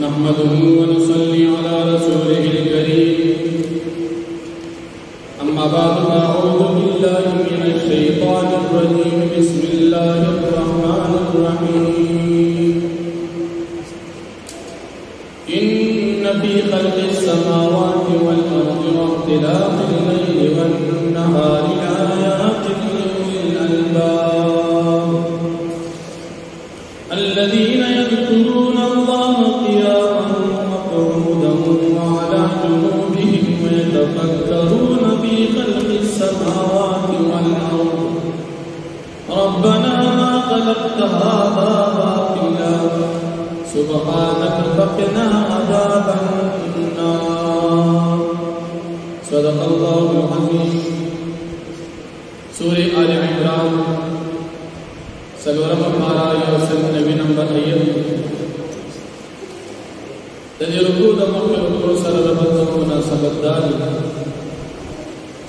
نحمده ونصلي على رسوله الكريم أما بعد فأعوذ بالله من الشيطان الرجيم بسم الله الرحمن الرحيم إن في خلق السماوات والأرض واختلاف الليل والنهار لآيات لأولي الألباب الذين يذكرون الله قياما وقعودا وعلى جنوبهم ويتفكرون في خلق السماوات والأرض ربنا ما خلقت هذا باطلا سبحانك فقنا عذاب النار صدق الله العظيم. سورة آل عمران سلورم پارا یوسل نبی نمبر ایت تدی رکو دا مخی رکو سر ربط مناسبت داری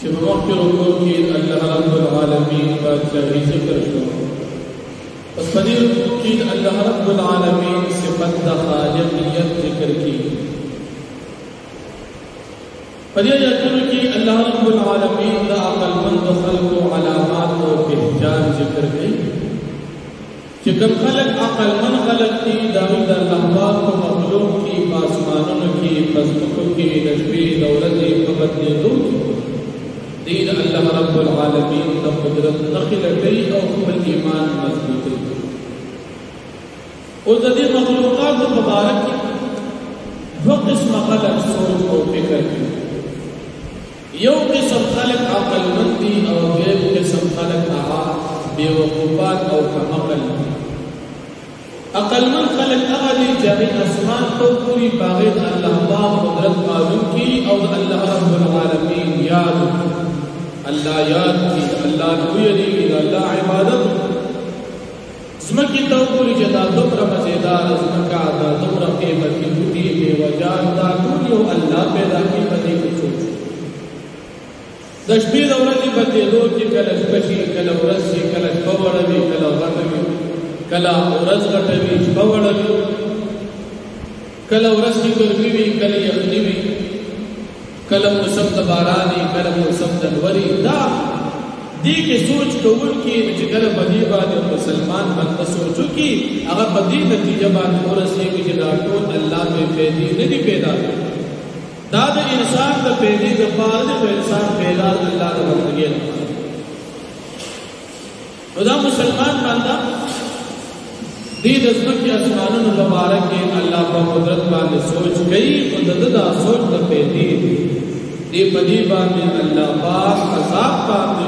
چه مخی رکو کی اللہ رب العالمین بادشاہی ذکر شو پس پدی رکو کی اللہ رب العالمین صفت دا خالقیت ذکر کی پدی یقین کی اللہ رب العالمین دا عقل مند خلق و علامات و پہچان ذکر کی کہ کم خلق عقل من خلق کی داود اللہ پاک کو مخلوق کی آسمانوں کی پزمکوں کی نجبی دولت قبط دو دین اللہ رب العالمین کا قدرت نخل گئی اور قبل ایمان مضبوط گئی اور ذدی مخلوقات مبارک کی دو قسم خلق سوچ کو فکر کی یو قسم خلق عقل مندی اور غیر قسم خلق بے وقوفات او کمقل عقل من خلق اغلی جاہی اسمان تو پوری باغید اللہ پاک قدرت معلوم کی اور اللہ رب العالمین یاد اللہ یاد کی اللہ نویلی کی اللہ عبادت زمکی تو پوری جدا دمر مزیدار زمکا دا دمر قیمتی بودی بے وجان دا کولیو اللہ پیدا کی بدی کچھ دشبی دورتی بدی دو کی کلش بشی کل ورسی کلش بوڑوی کل غٹوی کل ورز غٹوی بوڑوی کل ورسی گرمیوی کل یخنیوی کل موسم دبارانی کل موسم دنوری دا دی کے سوچ قبول کی چکل بدی بانی مسلمان بند سوچو کی اگر بدی نتیجہ بانی ورسی کی جناتون اللہ میں پیدی ندی پیدا داد انسان کا پیدی گفار دے تو انسان پیدا اللہ کا بندگی خدا مسلمان بندہ دید عظمت کی اسمانوں مبارک کے اللہ کا قدرت باندې سوچ گئی دا سوچ دا پیدی دی پدی باندې اللہ پاک عذاب باندې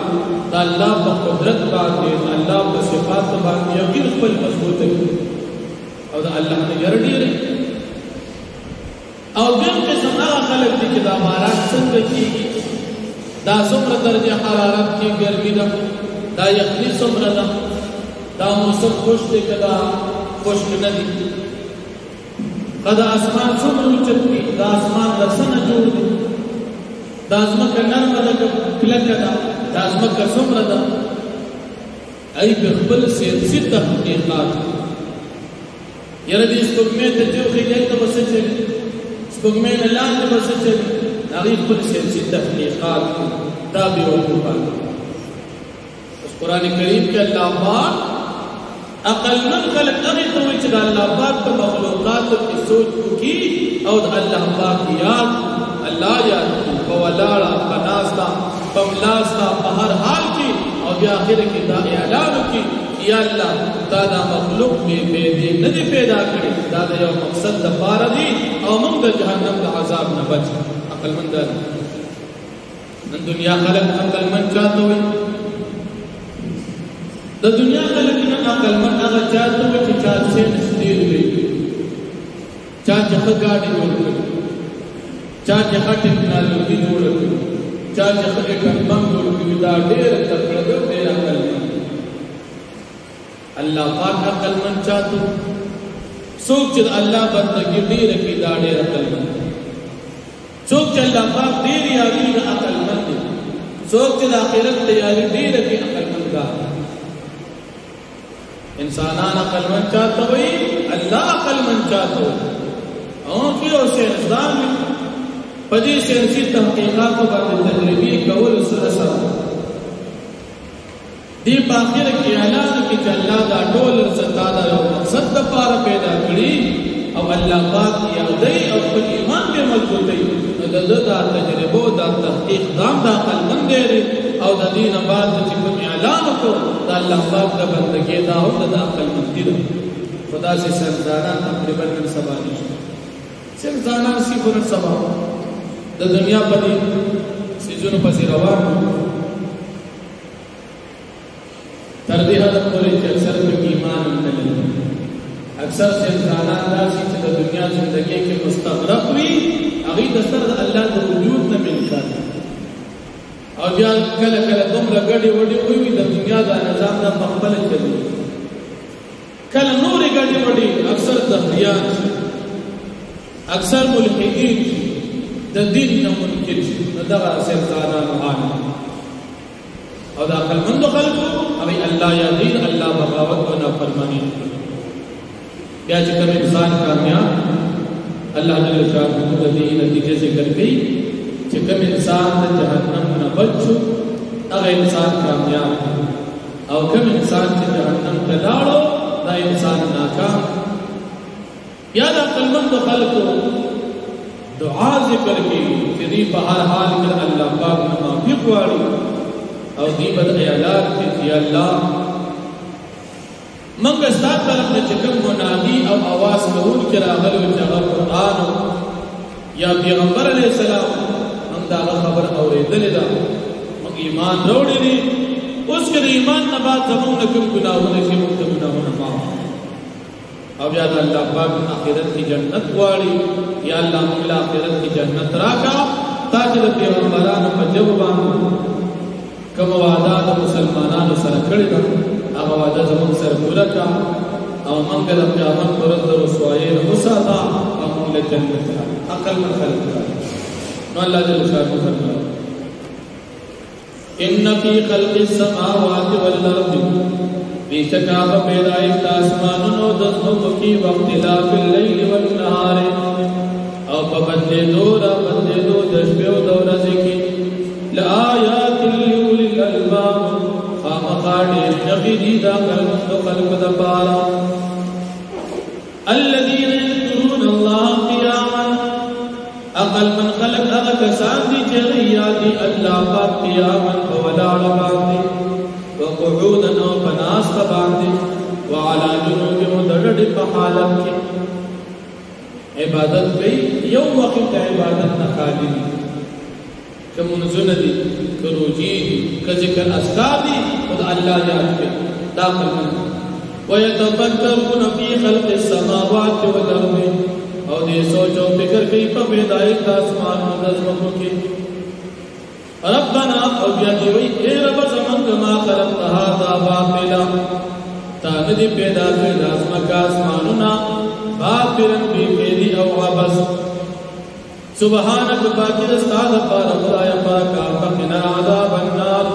دا اللہ کا قدرت باندې اللہ کا صفات باندې یقین خپل مضبوط ہے اور دا اللہ نے یردی رہی او دیم قسم آغا خلق دی که دا باران سنگ کی دا سمر درجہ حرارت کی گرمی دا دا یخنی سمر دا موسم خوش دی که دا خوشک ندی دا اسمان سمر اچت کی دا اسمان لسن جوڑ دی دا ازمک نرم دا کلک دا ازمک سمر دا ای بخبل سیدسی تحقیقات یردی اسکوکمی تجیو خیلی تا بس چلی سپگمین اللہ نے بس چلی ناغیب پر سیلسی تحقیقات تابع وقوفات اس قرآن کریم کے اللہ پاک اقل من خلق اغیب توی چلا اللہ پاک کا مخلوقات کی سوچ کی اور اللہ پاک یاد اللہ یاد کی فوالارا فناستا فملاستا فہر حال کی اور آخر کی دا اعلان کی یا اللہ دادا مخلوق میں پیدے ندی پیدا کری دادا یو مقصد دا پارا دی او منگ دا جہنم دا عذاب نہ بچ عقل مند دا دنیا خلق عقل مند چاہتا ہوئی دا دنیا خلق نا عقل مند اگر چاہتا ہوئی کہ چاہ سے نسدید ہوئی چاہ جہاں گاڑی جوڑ کر چاہ جہاں ٹیکنالوجی جوڑ کر چاہ جہاں ایٹم بم جوڑ کر دا دیر تکڑ دو دیر عقل مند اللہ پاک عقل من چاہتو سوک چل اللہ بندگی دیر کی داڑے عقل من سوک چل اللہ پاک دیر یاری عقل من سوک چل آخرت تیاری دیر کی عقل من کا انسانان عقل من چاہتا ہوئی اللہ عقل من چاہتا ہوئی کې او ساینسدان وي په دې ساینسي تحقیقاتو باندې تجربې کول سره سره دې په اخر کې اعلان کې چې الله دا ټول رستا دا یو مقصد لپاره پیدا کړی او الله پاک یادای او خپل ایمان به مضبوطی دا تجربه دا تحقیق دا قلمن دی او د دین بعد چې کوم اعلان وکړو دا الله پاک د بندګۍ دا او د عقل مندي ده خدا سے سرزانان تقریبا من سبا نشته سرزانان سی پر سبا د دنیا په دې سيزونو پسې روان تر دې حد پورې چې اکثر په ایمان نه لري اکثر سرزانان داسې چې د دنیا ژوندۍ کې مستغرق وي هغه د سر الله د وجود نه منکر او بیا کله کله دومره ګډي وډي وي د دنیا د نظام د خپل چلی کله نورې ګډي وډي اکثر دهریان اکثر ملحدین د دین نه منکر شي دغه سرزانان حال او د عقلمند خلکو او الله یادین الله بغاوت او نافرمانی بیا چې کوم انسان کامیاب الله جل شانه د دې نتیجه ذکر کوي چې کوم انسان د جهنم نه بچو هغه انسان کامیاب او کوم انسان چې جهنم ته لاړو دا انسان ناکام یا د عقلمند خلکو دعا ذکر کوي چې دې په هر حال کې الله پاک نه معافي غواړي او دې بد اعلان کوي الله منګه ستاسو طرف نه چې کوم منادي او आवाज کوون کې راغلو چې هغه قرآن یا پیغمبر علیه السلام موږ دا خبر اورېدلې ده موږ ایمان وروړي دي اوس کې ایمان نه بعد زموږ کوم ګناهونه چې موږ ګناهونه معاف او بیا د الله پاک آخرت کی جنت غواړي یا الله موږ له آخرت کی جنت راکا تاکي د پیغمبرانو په جواب باندې کوم وعده د مسلمانانو سره کړی ده هغه وعده زموږ سره پوره کا او موږ د قیامت پر ورځ د رسوایۍ نه وساته او موږ له جنت عقل من خلق نو الله جل شانه فرمایي ان فی خلق السماوات والارض بیشکا پیدائش د اسمانونو د ځمکو کې واختلاف الليل والنهار او په بدلېدو د شپې او د ورځې کې لآیات لأولی الألباب خامخاڑی نقیدی دا خلق دا پارا الذین یذکرون اللہ قیاما اقل من خلق اغا کسان دی جغیاتی اللہ پاک قیاما وولاڑ باندی وقعودا و پناست باندی وعلا جنوب مدرد پحالت کی عبادت کئی یو وقت عبادت نخالی دی كمنزل دي كروجي دي كذكر أذكار دي خد الله يعرف داخل منه ويتفكرون في خلق السماوات والأرض او دي سوچ او فکر کوي په پیدایش د اسمان او د زمکو کې ربنا او بیا دی وی اے رب زمانګه ما خلقت هذا باطلا تا دې پیدا کړی د اسمکا اسمانونه باطلا بی او عبس سبحانك باقی استاد پار خدای پاک فقنا عذاب النار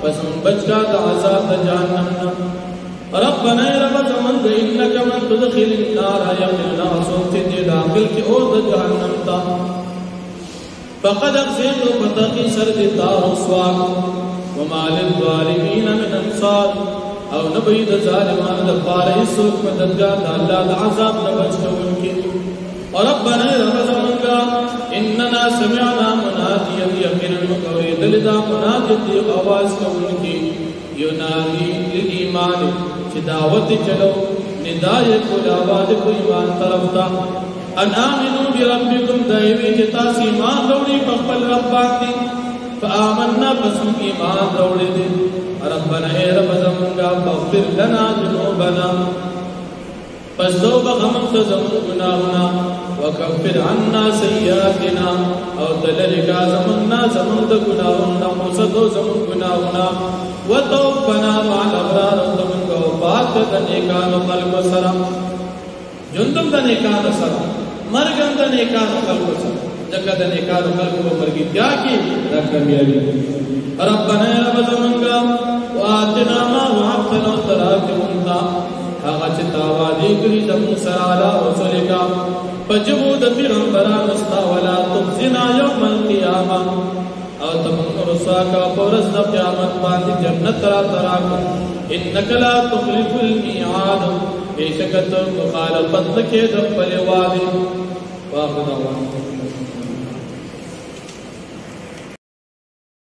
پس بچا د عذاب د جهنم ربنا رب زمن انك من تدخل النار يقنا صوت دې داخل کی اور د جهنم تا فقد اغزيت بتقي سر دې تار سوال وما للظالمين من انصار او نبي د ظالمانو د پاره هیڅ مددگار د الله د عذاب نه بچونکي ربنا رب زمنگا اننا سمعنا مناديا يقينا مقورد لذا منادي آواز قولنکی ينادي للإيمان چه دعوت چلو ندایت کو آواز کو ایمان طرف تا ان آمنوا بربكم دائوی جتاس ایمان روڑی پخپل رب باندی فآمنا بسم ایمان روڑی دی ربنا اے رب زمنگا فاغفر لنا جنوبنا پس دو بغمم تزمن گناہنا وکفر عنا سیئاتنا او دلرکا زمننا زمن دا گناہنا موسدو زمن گناہنا وتوفنا مع الابرار زمن کا وفات دا نیکانو قلب سرا جندم دا نیکانو سرا مرگم دا نیکانو قلب سرا جگہ دا نیکانو قلب کو مرگی کیا کی دا کمیابی ربنا رب زمن کا وآتنا ما وعبتنا تراک منتا آغا چه تاوادی کری زمون سرالا رسولکا پجبو د پیغمبرانو استا ولا تخزنا یوم القیامه او تمنو رسواکا پورز د قیامت باندې جنت را تراکو انک لا تخلف المیعاد بیشکت مخالفت لکه د خپل وعده